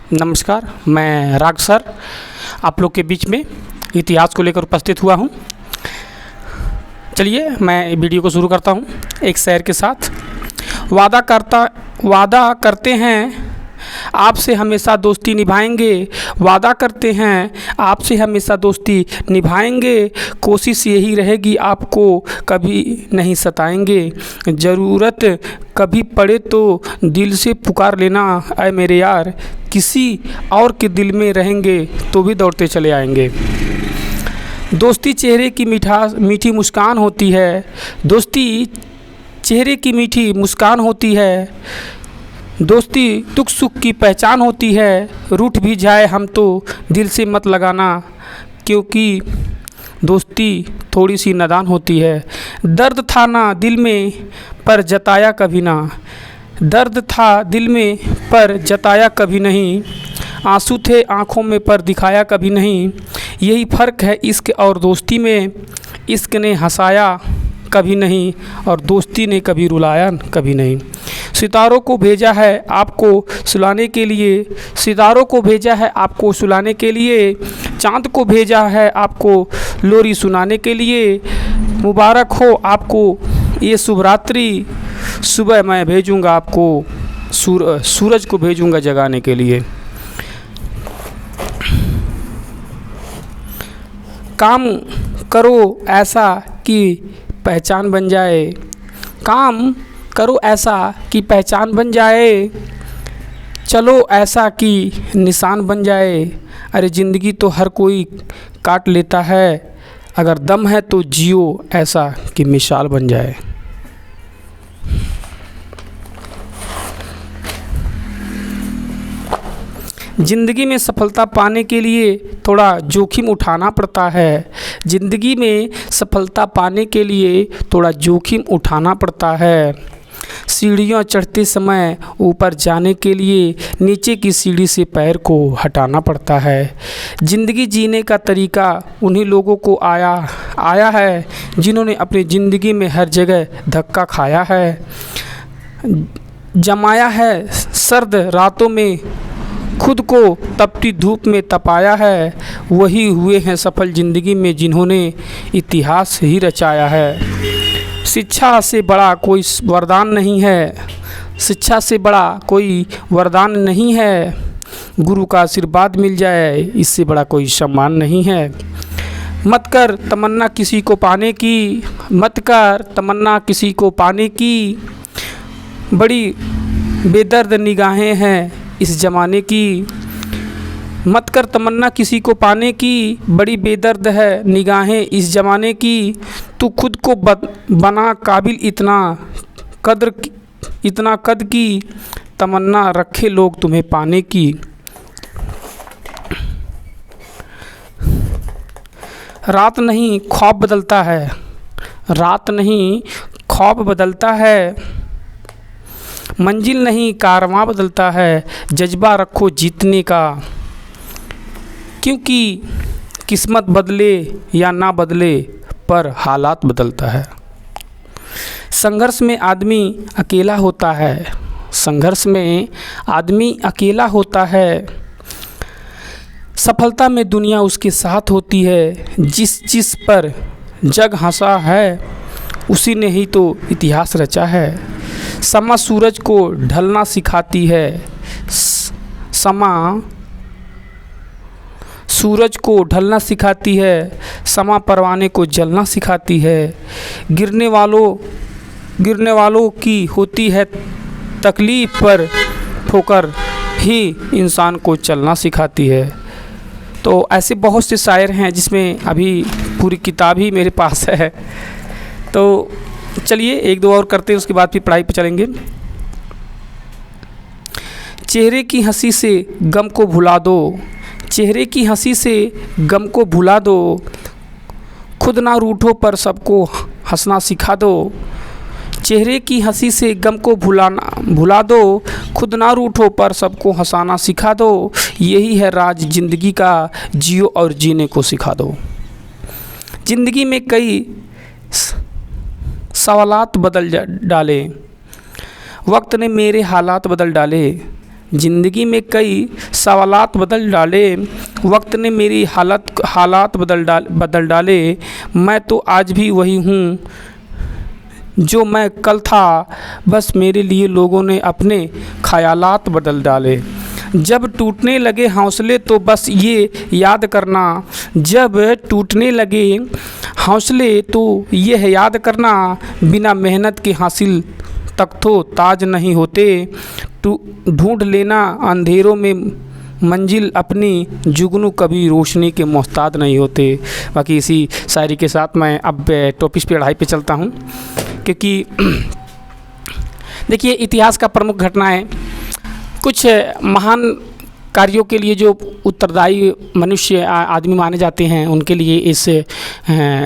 नमस्कार, मैं राग सर आप लोग के बीच में इतिहास को लेकर उपस्थित हुआ हूँ। चलिए मैं वीडियो को शुरू करता हूँ एक शेर के साथ। वादा करते हैं आपसे हमेशा दोस्ती निभाएंगे, वादा करते हैं आपसे हमेशा दोस्ती निभाएंगे, कोशिश यही रहेगी आपको कभी नहीं सताएंगे, ज़रूरत कभी पड़े तो दिल से पुकार लेना ऐ मेरे यार, किसी और के दिल में रहेंगे तो भी दौड़ते चले आएंगे। दोस्ती चेहरे की मीठी मुस्कान होती है, दोस्ती चेहरे की मीठी मुस्कान होती है, दोस्ती दुख सुख की पहचान होती है, रूठ भी जाए हम तो दिल से मत लगाना, क्योंकि दोस्ती थोड़ी सी नादान होती है। दर्द था ना दिल में पर जताया कभी ना, दर्द था दिल में पर जताया कभी नहीं, आंसू थे आँखों में पर दिखाया कभी नहीं, यही फ़र्क है इश्क और दोस्ती में, इश्क ने हंसाया कभी नहीं और दोस्ती ने कभी रुलाया कभी नहीं। सितारों को भेजा है आपको सुलाने के लिए, सितारों को भेजा है आपको सुलाने के लिए, चाँद को भेजा है आपको लोरी सुनाने के लिए, मुबारक हो आपको ये शुभ रात्रि, सुबह मैं भेजूँगा आपको सूरज को भेजूँगा जगाने के लिए। काम करो ऐसा कि पहचान बन जाए, काम करो ऐसा कि पहचान बन जाए, चलो ऐसा कि निशान बन जाए, अरे ज़िंदगी तो हर कोई काट लेता है, अगर दम है तो जियो ऐसा कि मिसाल बन जाए। ज़िंदगी में सफलता पाने के लिए थोड़ा जोखिम उठाना पड़ता है, ज़िंदगी में सफलता पाने के लिए थोड़ा जोखिम उठाना पड़ता है, सीढ़ियाँ चढ़ते समय ऊपर जाने के लिए नीचे की सीढ़ी से पैर को हटाना पड़ता है। ज़िंदगी जीने का तरीका उन्हीं लोगों को आया है जिन्होंने अपनी ज़िंदगी में हर जगह धक्का खाया है, जमाया है सर्द रातों में खुद को तपती धूप में तपाया है, वही हुए हैं सफल ज़िंदगी में जिन्होंने इतिहास ही रचाया है। शिक्षा से बड़ा कोई वरदान नहीं है, शिक्षा से बड़ा कोई वरदान नहीं है, गुरु का आशीर्वाद मिल जाए इससे बड़ा कोई सम्मान नहीं है। मत कर तमन्ना किसी को पाने की, मत कर तमन्ना किसी को पाने की, बड़ी बेदर्द निगाहें हैं इस ज़माने की, मत कर तमन्ना किसी को पाने की, बड़ी बेदर्द है निगाहें इस ज़माने की, तू खुद को बना काबिल इतना कद की, तमन्ना रखे लोग तुम्हें पाने की। रात नहीं ख्वाब बदलता है, रात नहीं ख्वाब बदलता है, मंजिल नहीं कारवां बदलता है, जज्बा रखो जीतने का, क्योंकि किस्मत बदले या ना बदले पर हालात बदलता है। संघर्ष में आदमी अकेला होता है, संघर्ष में आदमी अकेला होता है, सफलता में दुनिया उसके साथ होती है, जिस पर जग हंसा है उसी ने ही तो इतिहास रचा है। समा सूरज को ढलना सिखाती है, समा सूरज को ढलना सिखाती है, समा परवाने को जलना सिखाती है, गिरने वालों की होती है तकलीफ़ पर ठोकर ही इंसान को चलना सिखाती है। तो ऐसे बहुत से शायर हैं जिसमें अभी पूरी किताब ही मेरे पास है, तो चलिए एक दो और करते हैं उसके बाद फिर पढ़ाई पे चलेंगे। चेहरे की हंसी से गम को भुला दो, चेहरे की हंसी से गम को भुला दो, खुद ना रूठो पर सबको हंसना सिखा दो, चेहरे की हंसी से गम को भुला दो, खुद ना रूठो पर सबको हंसाना सिखा दो, यही है राज ज़िंदगी का, जियो और जीने को सिखा दो। ज़िंदगी में कई सवालात बदल डाले, वक्त ने मेरे हालात बदल डाले, ज़िंदगी में कई सवालात बदल डाले, वक्त ने मेरी हालात बदल डाले। मैं तो आज भी वही हूँ जो मैं कल था, बस मेरे लिए लोगों ने अपने ख़यालात बदल डाले। जब टूटने लगे हौसले तो बस ये याद करना, जब टूटने लगे हौसले तो ये है याद करना, बिना मेहनत के हासिल तक तो ताज नहीं होते। ढूंढ लेना अंधेरों में मंजिल अपनी, जुगनू कभी रोशनी के मोहताज नहीं होते। बाकी इसी शायरी के साथ मैं अब टॉपिक पे पढ़ाई पे चलता हूँ, क्योंकि देखिए इतिहास का प्रमुख घटना है। कुछ महान कार्यों के लिए जो उत्तरदायी मनुष्य आदमी माने जाते हैं, उनके लिए इस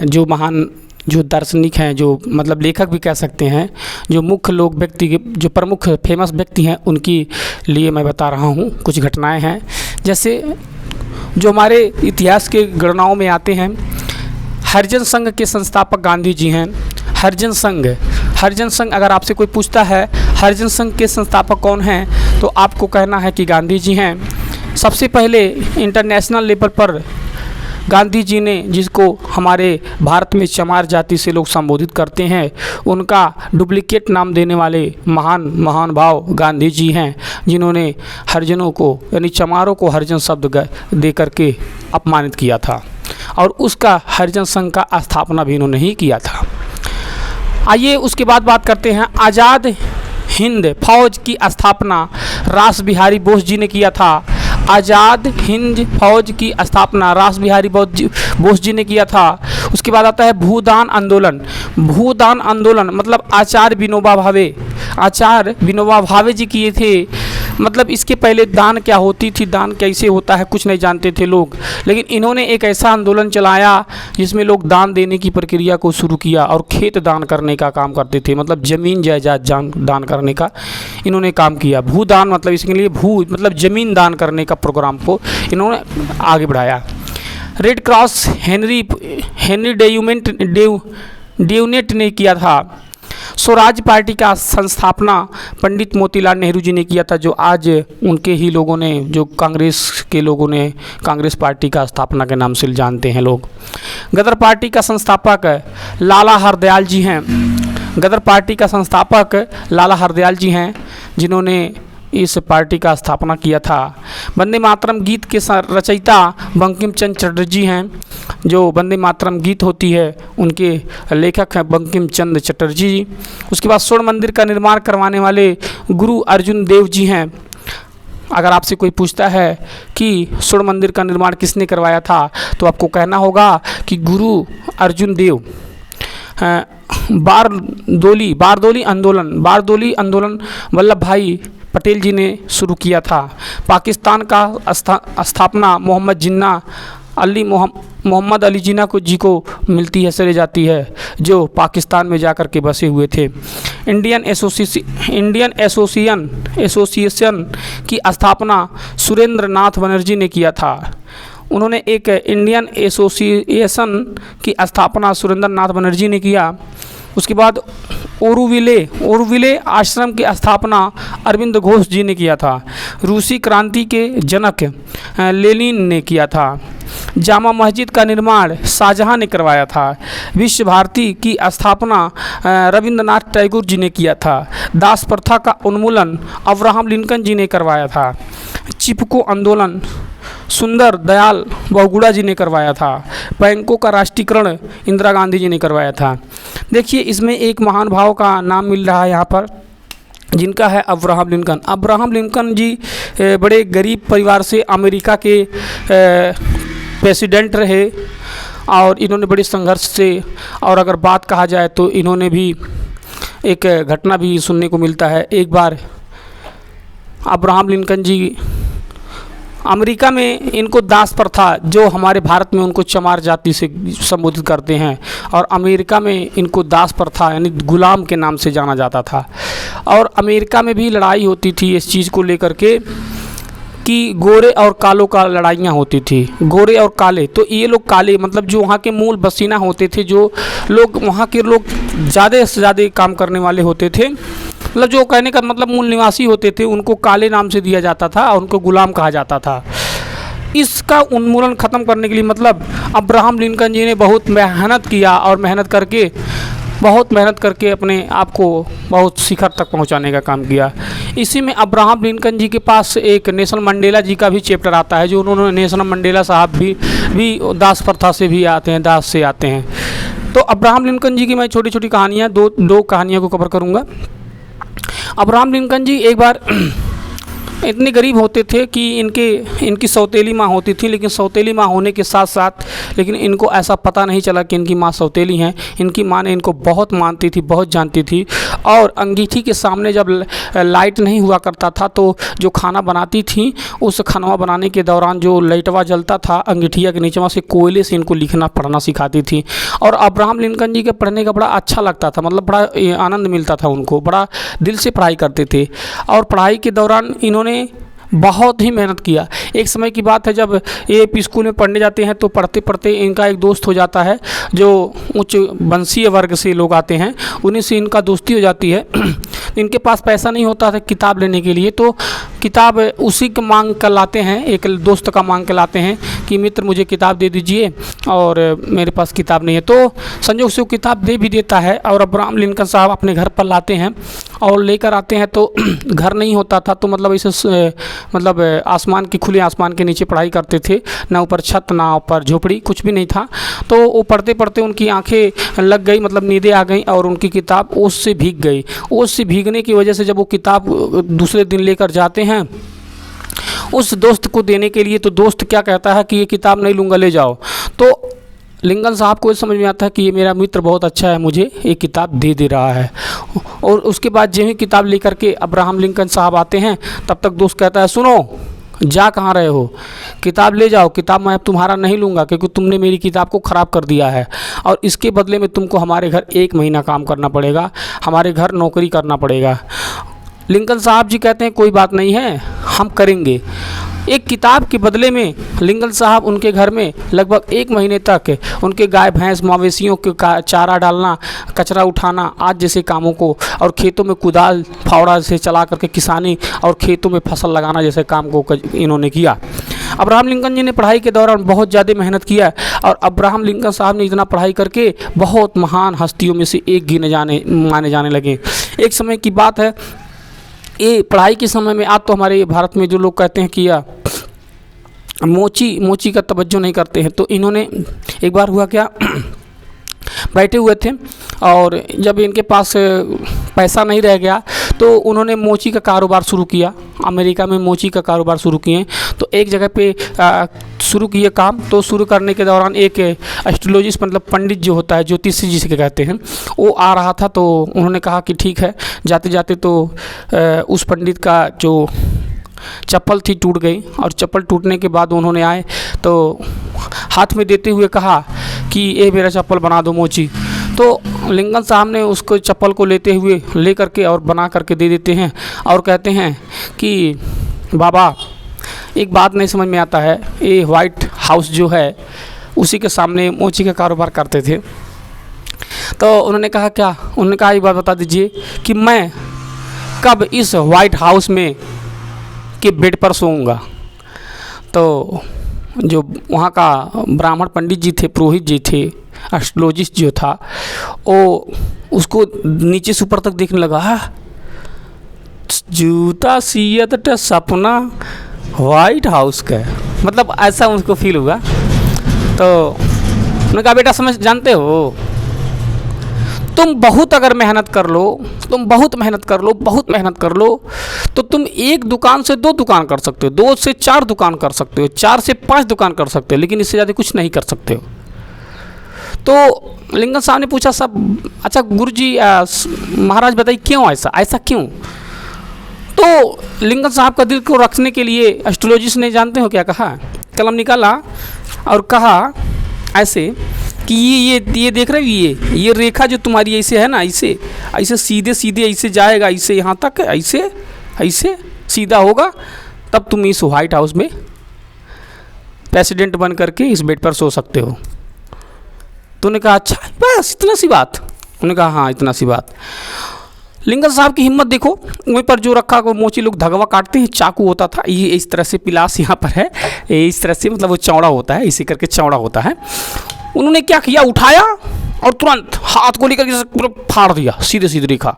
जो महान जो दार्शनिक हैं, जो मतलब लेखक भी कह सकते हैं, जो मुख्य लोग व्यक्ति जो प्रमुख फेमस व्यक्ति हैं, उनकी लिए मैं बता रहा हूँ कुछ घटनाएं हैं। जैसे जो हमारे इतिहास के गणनाओं में आते हैं, हरिजन संघ के संस्थापक गांधी जी हैं। हरिजन संघ अगर आपसे कोई पूछता है हरिजन संघ के संस्थापक कौन हैं, तो आपको कहना है कि गांधी जी हैं। सबसे पहले इंटरनेशनल लेवल पर गांधी जी ने, जिसको हमारे भारत में चमार जाति से लोग संबोधित करते हैं, उनका डुप्लीकेट नाम देने वाले महान भाव गांधी जी हैं, जिन्होंने हरिजनों को यानी चमारों को हरिजन शब्द दे करके अपमानित किया था, और उसका हरिजन संघ का स्थापना भी इन्होंने ही किया था। आइए उसके बाद बात करते हैं। आज़ाद हिंद फौज की स्थापना रास बिहारी बोस जी ने किया था। आज़ाद हिंद फौज की स्थापना रास बिहारी बोस जी ने किया था। उसके बाद आता है भूदान आंदोलन। भूदान आंदोलन मतलब आचार्य विनोबा भावे जी किए थे। मतलब इसके पहले दान क्या होती थी, दान कैसे होता है, कुछ नहीं जानते थे लोग, लेकिन इन्होंने एक ऐसा आंदोलन चलाया जिसमें लोग दान देने की प्रक्रिया को शुरू किया और खेत दान करने का काम करते थे, मतलब ज़मीन जायदाद दान करने का इन्होंने काम किया। भूदान मतलब इसके लिए मतलब ज़मीन दान करने का प्रोग्राम को इन्होंने आगे बढ़ाया। रेड क्रॉस हेनरी डेयूनेट ने किया था। स्वराज पार्टी का संस्थापना पंडित मोतीलाल नेहरू जी ने किया था, जो आज उनके ही लोगों ने, जो कांग्रेस के लोगों ने कांग्रेस पार्टी का स्थापना के नाम से जानते हैं लोग। गदर पार्टी का संस्थापक लाला हरदयाल जी हैं। गदर पार्टी का संस्थापक लाला हरदयाल जी हैं, जिन्होंने इस पार्टी का स्थापना किया था। वंदे मातरम गीत के रचयिता बंकिम चंद्र चटर्जी हैं। जो वंदे मातरम गीत होती है उनके लेखक हैं बंकिम चंद्र चटर्जी जी। उसके बाद स्वर्ण मंदिर का निर्माण करवाने वाले गुरु अर्जुन देव जी हैं। अगर आपसे कोई पूछता है कि स्वर्ण मंदिर का निर्माण किसने करवाया था, तो आपको कहना होगा कि गुरु अर्जुन देव। बारदोली आंदोलन वल्लभ भाई पटेल जी ने शुरू किया था। पाकिस्तान का स्थापना मोहम्मद अली जिन्ना को मिलती है, सरे जाती है, जो पाकिस्तान में जाकर के बसे हुए थे। इंडियन एसोसिएशन की स्थापना सुरेंद्र नाथ बनर्जी ने किया था। उन्होंने एक इंडियन एसोसिएशन की स्थापना सुरेंद्र नाथ बनर्जी ने किया। उसके बाद ओरुविले आश्रम की स्थापना अरविंद घोष जी ने किया था। रूसी क्रांति के जनक लेनिन ने किया था। जामा मस्जिद का निर्माण शाहजहां ने करवाया था। विश्व भारती की स्थापना रविंद्रनाथ टैगोर जी ने किया था। दास प्रथा का उन्मूलन अब्राहम लिंकन जी ने करवाया था। चिपको आंदोलन सुंदर दयाल बहुगुणा जी ने करवाया था। बैंकों का राष्ट्रीयकरण इंदिरा गांधी जी ने करवाया था। देखिए इसमें एक महान भाव का नाम मिल रहा है यहाँ पर, जिनका है अब्राहम लिंकन। अब्राहम लिंकन जी बड़े गरीब परिवार से अमेरिका के प्रेसिडेंट रहे, और इन्होंने बड़े संघर्ष से, और अगर बात कहा जाए तो इन्होंने भी एक घटना भी सुनने को मिलता है। एक बार अब्राहम लिंकन जी अमेरिका में, इनको दास प्रथा, जो हमारे भारत में उनको चमार जाति से संबोधित करते हैं, और अमेरिका में इनको दास प्रथा यानी गुलाम के नाम से जाना जाता था। और अमेरिका में भी लड़ाई होती थी इस चीज़ को लेकर के कि गोरे और कालों का लड़ाइयाँ होती थी। गोरे और काले, तो ये लोग काले मतलब जो वहाँ के मूल बसीना होते थे, जो लोग वहाँ के लोग ज़्यादा से ज़्यादा काम करने वाले होते थे, मतलब जो कहने का मतलब मूल निवासी होते थे उनको काले नाम से दिया जाता था और उनको गुलाम कहा जाता था। इसका उन्मूलन ख़त्म करने के लिए मतलब अब्राहम लिंकन जी ने बहुत मेहनत किया और बहुत मेहनत करके अपने आप को बहुत शिखर तक पहुंचाने का काम किया। इसी में अब्राहम लिंकन जी के पास एक नेल्सन मंडेला जी का भी चैप्टर आता है, जो उन्होंने नेल्सन मंडेला साहब भी दास प्रथा से भी आते हैं, दास से आते हैं। तो अब्राहम लिंकन जी की मैं छोटी छोटी कहानियाँ दो कहानियों को कवर करूँगा। अब्राहम लिंकन जी एक बार इतने गरीब होते थे कि इनकी सौतेली माँ होती थी, लेकिन सौतेली माँ होने के साथ साथ लेकिन इनको ऐसा पता नहीं चला कि इनकी माँ सौतेली हैं। इनकी माँ ने इनको बहुत मानती थी, बहुत जानती थी, और अंगीठी के सामने जब लाइट नहीं हुआ करता था तो जो खाना बनाती थी उस खाना बनाने के दौरान जो लाइटवा जलता था अंगीठिया के नीचे से कोयले से इनको लिखना पढ़ना सिखाती थी। और अब्राहम लिंकन जी के पढ़ने का बड़ा अच्छा लगता था, मतलब बड़ा आनंद मिलता था उनको, बड़ा दिल से पढ़ाई करते थे। और पढ़ाई के दौरान इन्होंने बहुत ही मेहनत किया। एक समय की बात है जब ये स्कूल में पढ़ने जाते हैं तो पढ़ते पढ़ते इनका एक दोस्त हो जाता है जो उच्च वंशीय वर्ग से लोग आते हैं, उन्हीं से इनका दोस्ती हो जाती है। इनके पास पैसा नहीं होता था किताब लेने के लिए, तो किताब उसी का मांग कर लाते हैं, एक दोस्त का मांग कर लाते हैं कि मित्र मुझे किताब दे दीजिए और मेरे पास किताब नहीं है। तो संजोग से वो किताब दे भी देता है और अब्राहम लिंकन साहब अपने घर पर लाते हैं और लेकर आते हैं। तो घर नहीं होता था, तो मतलब इसे मतलब आसमान के खुले आसमान के नीचे पढ़ाई करते थे, ना ऊपर छत ना ऊपर झोपड़ी, कुछ भी नहीं था। तो वो पढ़ते पढ़ते उनकी आंखें लग गई, मतलब नींदें आ गई और उनकी किताब ओस से भीग गई। ओस से भीगने की वजह से जब वो किताब दूसरे दिन लेकर जाते हैं उस दोस्त को देने के लिए, तो दोस्त क्या कहता है कि ये किताब नहीं लूँगा, ले जाओ। तो लिंकन साहब को समझ में आता है कि ये मेरा मित्र बहुत अच्छा है, मुझे एक किताब दे रहा है। और उसके बाद जो ही किताब लेकर के अब्राहम लिंकन साहब आते हैं तब तक दोस्त कहता है सुनो, जा कहाँ रहे हो, किताब ले जाओ, किताब मैं अब तुम्हारा नहीं लूँगा क्योंकि तुमने मेरी किताब को ख़राब कर दिया है और इसके बदले में तुमको हमारे घर 1 महीना काम करना पड़ेगा, हमारे घर नौकरी करना पड़ेगा। लिंकन साहब जी कहते हैं कोई बात नहीं है, हम करेंगे। एक किताब के बदले में लिंकन साहब उनके घर में लगभग 1 महीने तक उनके गाय भैंस मवेशियों के चारा डालना, कचरा उठाना आज जैसे कामों को, और खेतों में कुदाल फावड़ा से चला करके किसानी और खेतों में फसल लगाना जैसे काम को इन्होंने किया। अब्राहम लिंकन जी ने पढ़ाई के दौरान बहुत ज़्यादा मेहनत किया और अब्राहम लिंकन साहब ने इतना पढ़ाई करके बहुत महान हस्तियों में से एक माने जाने लगे। एक समय की बात है, ये पढ़ाई के समय में, आज तो हमारे भारत में जो लोग कहते हैं कि या मोची का तवज्जो नहीं करते हैं, तो इन्होंने एक बार हुआ क्या, बैठे हुए थे और जब इनके पास पैसा नहीं रह गया तो उन्होंने मोची का कारोबार शुरू किया। अमेरिका में मोची का कारोबार शुरू किए, तो एक जगह पे शुरू किए काम। तो शुरू करने के दौरान एक एस्ट्रोलॉजिस्ट मतलब पंडित जो होता है, ज्योतिषी जिसे कहते हैं, वो आ रहा था। तो उन्होंने कहा कि ठीक है, जाते जाते तो उस पंडित का जो चप्पल थी टूट गई और चप्पल टूटने के बाद उन्होंने आए तो हाथ में देते हुए कहा कि ये मेरा चप्पल बना दो मोची। तो लिंकन साहब ने उसको चप्पल को ले करके और बना करके दे देते हैं और कहते हैं कि बाबा एक बात नहीं समझ में आता है, ये वाइट हाउस जो है उसी के सामने मोची का कारोबार करते थे। तो उन्होंने कहा क्या, उन्होंने कहा एक बात बता दीजिए कि मैं कब इस वाइट हाउस में के बेड पर सोऊंगा। तो जो वहाँ का ब्राह्मण पंडित जी थे, पुरोहित जी थे, एस्ट्रोलॉजिस्ट जो था, वो उसको नीचे से ऊपर तक देखने लगा। जूता सियत ट सपना वाइट हाउस का, मतलब ऐसा उनको फील हुआ। तो उन्होंने कहा बेटा समझ जानते हो, तुम बहुत अगर मेहनत कर लो, तुम बहुत मेहनत कर लो तो तुम एक दुकान से 2 दुकान कर सकते हो, 2 से 4 दुकान कर सकते हो, 4 से 5 दुकान कर सकते हो, लेकिन इससे ज़्यादा कुछ नहीं कर सकते हो। तो लिंकन साहब ने पूछा सब अच्छा गुरुजी महाराज बताइए क्यों ऐसा क्यों। तो लिंकन साहब का दिल को रखने के लिए एस्ट्रोलॉजिस्ट ने जानते हो क्या कहा, कलम निकाला और कहा ऐसे कि ये देख रहे हो, ये रेखा जो तुम्हारी ऐसे है ना, ऐसे सीधे ऐसे जाएगा, ऐसे यहाँ तक ऐसे सीधा होगा, तब तुम इस वाइट हाउस में प्रेसिडेंट बन करके इस बेड पर सो सकते हो। तो उन्होंने कहा अच्छा बस इतना सी बात। उन्होंने कहा हाँ इतना सी बात। लिंकन साहब की हिम्मत देखो, वहीं पर जो रखा वो मोची लोग धगवा काटते हैं, चाकू होता था ये इस तरह से, पिलास यहाँ पर है इस तरह से, मतलब वो चौड़ा होता है, इसी करके चौड़ा होता है। उन्होंने क्या किया, उठाया और तुरंत हाथ को लेकर के पूरा फाड़ दिया, सीधे सीधे रेखा,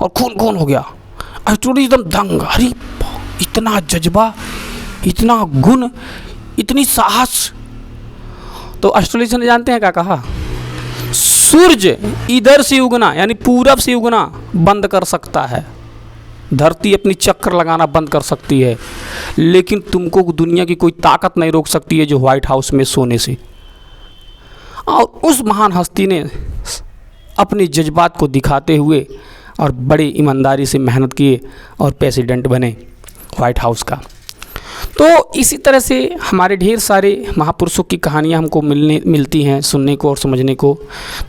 और खून खून हो गया। एस्ट्रोलॉजी एकदम दंग, अरे इतना जज्बा, इतना गुण, इतनी साहस। तो एस्ट्रोलॉजी ने जानते हैं क्या कहा, सूर्य इधर से उगना यानी पूरब से उगना बंद कर सकता है, धरती अपनी चक्कर लगाना बंद कर सकती है, लेकिन तुमको दुनिया की कोई ताकत नहीं रोक सकती है जो व्हाइट हाउस में सोने से। और उस महान हस्ती ने अपने जज्बात को दिखाते हुए और बड़ी ईमानदारी से मेहनत किए और प्रेसिडेंट बने व्हाइट हाउस का। तो इसी तरह से हमारे ढेर सारे महापुरुषों की कहानियाँ हमको मिलती हैं सुनने को और समझने को।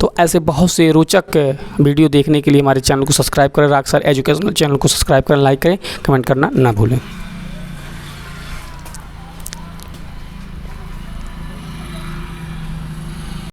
तो ऐसे बहुत से रोचक वीडियो देखने के लिए हमारे चैनल को सब्सक्राइब करें, राग सर एजुकेशनल चैनल को सब्सक्राइब करें, लाइक करें, कमेंट करना ना भूलें।